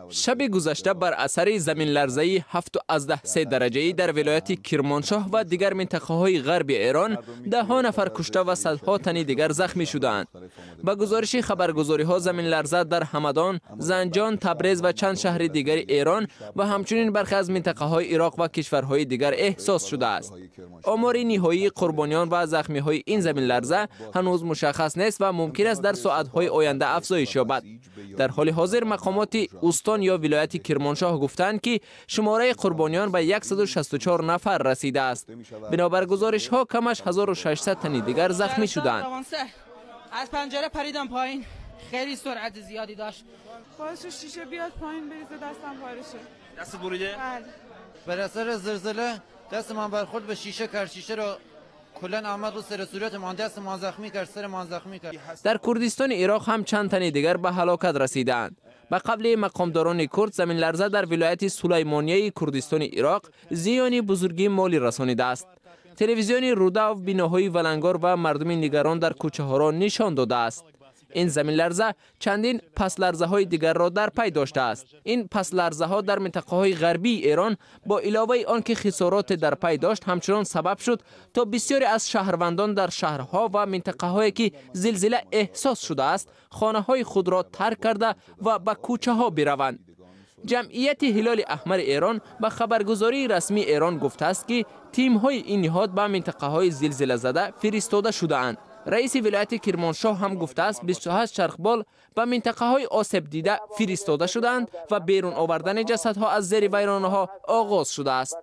شب گذشته بر اثر زمین لرزه‌ای 7.3 درجه‌ای در ولایت کرمانشاه و دیگر منطقه‌های غرب ایران 10 نفر کشته و صدها تن دیگر زخمی شدند. با گزارش خبرگزاری‌ها زمین لرزه در همدان، زنجان، تبریز و چند شهر دیگر ایران و همچنین برخی از منطقه‌های عراق و کشورهای دیگر احساس شده است. آمار نهایی قربانیان و زخمی‌های این زمین لرزه هنوز مشخص نیست و ممکن است در ساعت‌های آینده افزایش یابد. در حال حاضر مقامات استان یا ولایت کرمانشاه گفتند که شماره قربانیان به 164 نفر رسیده است. بنابر گزارش‌ها کمش 1600 تن دیگر زخمی شدند. از پنجره پریدم پایین، خیلی سرعت زیادی داشت. باعث شیشه بیاد پایین بریزه، دستم پارشه. دست بریده؟ بله. بر اثر زلزله دست من برخورد به شیشه کرد، شیشه رو کلن آمد رو سر صورت من، دست من زخمی کرد، سر من زخمی کرد. در کردستان عراق هم چند تن دیگر به هلاکت رسیدند. به قبل مقامداران کرد زمین لرزه در ولایت سلیمانیه کردستان عراق زیانی بزرگی مالی رسانیده است. تلویزیون رودا و بیناهای ولنگار و مردم نگران در کوچه ها را نشان داده است. این زمین لرزه چندین پس لرزه های دیگر را در پی داشته است. این پس لرزه ها در منطقه های غربی ایران با علاوه آنکه خسارات در پی داشت همچنان سبب شد تا بسیاری از شهروندان در شهرها و منطقه هایی که زلزله احساس شده است خانه های خود را ترک کرده و به کوچه ها بروند. جمعیت هلال احمر ایران به خبرگزاری رسمی ایران گفته است که تیم های این نهاد به منطقه های زلزله زده فرستاده شده اند. رئیس ولایت کرمانشاه هم گفته است 28 چرخبال به منطقه های آسیب دیده فرستاده شدند و بیرون آوردن جسدها از زیر ویرانه ها آغاز شده است.